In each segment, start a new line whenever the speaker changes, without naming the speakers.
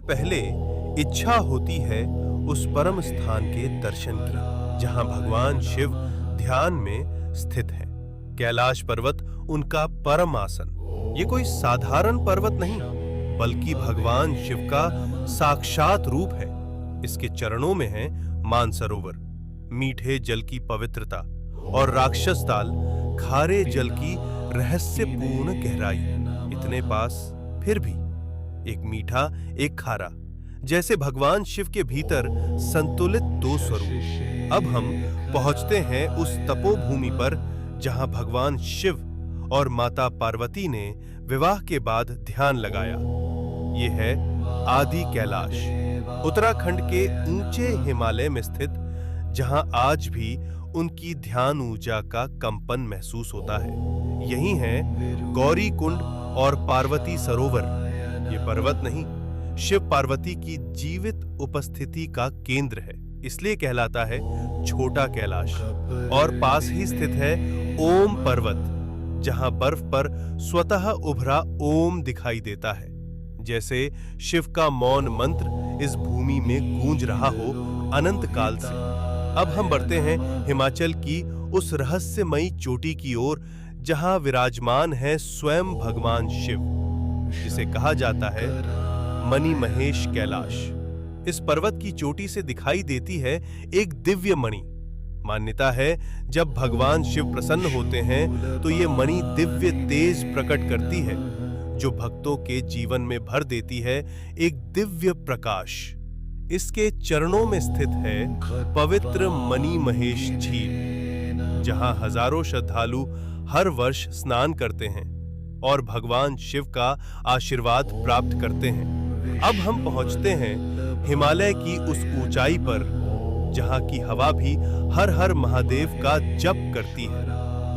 पहले इच्छा होती है उस परम स्थान के दर्शन की जहां भगवान शिव ध्यान में स्थित है। कैलाश पर्वत उनका परम आसन। ये कोई साधारण पर्वत नहीं बल्कि भगवान शिव का साक्षात रूप है। इसके चरणों में है मानसरोवर, मीठे जल की पवित्रता, और राक्षस ताल, खारे जल की रहस्यपूर्ण गहराई। इतने पास फिर भी एक मीठा एक खारा, जैसे भगवान शिव के भीतर संतुलित दो स्वरूप। अब हम पहुंचते हैं उस तपोभूमि पर जहां भगवान शिव और माता पार्वती ने विवाह के बाद ध्यान लगाया। ये है आदि कैलाश, उत्तराखंड के ऊंचे हिमालय में स्थित, जहां आज भी उनकी ध्यान ऊर्जा का कंपन महसूस होता है। यही है गौरी कुंड और पार्वती सरोवर। ये पर्वत नहीं, शिव पार्वती की जीवित उपस्थिति का केंद्र है, इसलिए कहलाता है छोटा कैलाश। और पास ही स्थित है ओम पर्वत, जहां बर्फ पर स्वतः उभरा ओम दिखाई देता है, जैसे शिव का मौन मंत्र इस भूमि में गूंज रहा हो अनंत काल से। अब हम बढ़ते हैं हिमाचल की उस रहस्यमयी चोटी की ओर जहां विराजमान है स्वयं भगवान शिव, जिसे कहा जाता है मणि महेश कैलाश। इस पर्वत की चोटी से दिखाई देती है एक दिव्य मणि। मान्यता है जब भगवान शिव प्रसन्न होते हैं तो ये मणि दिव्य तेज प्रकट करती है, जो भक्तों के जीवन में भर देती है एक दिव्य प्रकाश। इसके चरणों में स्थित है पवित्र मणि महेश झील, जहां हजारों श्रद्धालु हर वर्ष स्नान करते हैं और भगवान शिव का आशीर्वाद प्राप्त करते हैं। अब हम पहुंचते हैं हिमालय की उस ऊंचाई पर जहां की हवा भी हर हर महादेव का जप करती है।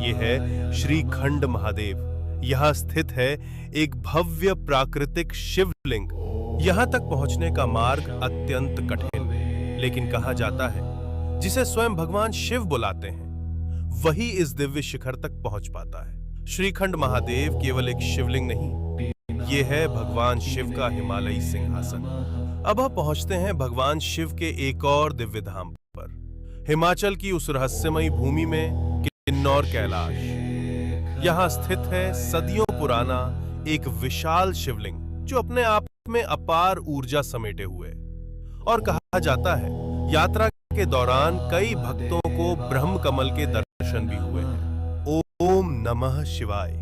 यह है श्रीखंड महादेव। यहां स्थित है एक भव्य प्राकृतिक शिवलिंग। यहां तक पहुंचने का मार्ग अत्यंत कठिन, लेकिन कहा जाता है जिसे स्वयं भगवान शिव बुलाते हैं वही इस दिव्य शिखर तक पहुंच पाता है। श्रीखंड महादेव केवल एक शिवलिंग नहीं, ये है भगवान शिव का हिमालयी सिंहासन। अब हम पहुंचते हैं भगवान शिव के एक और दिव्य धाम पर, हिमाचल की उस रहस्यमयी भूमि में किन्नौर कैलाश। यहां स्थित है सदियों पुराना एक विशाल शिवलिंग, जो अपने आप में अपार ऊर्जा समेटे हुए। और कहा जाता है यात्रा के दौरान कई भक्तों को ब्रह्म कमल के दर्शन भी हुए हैं। ओम नमः शिवाय।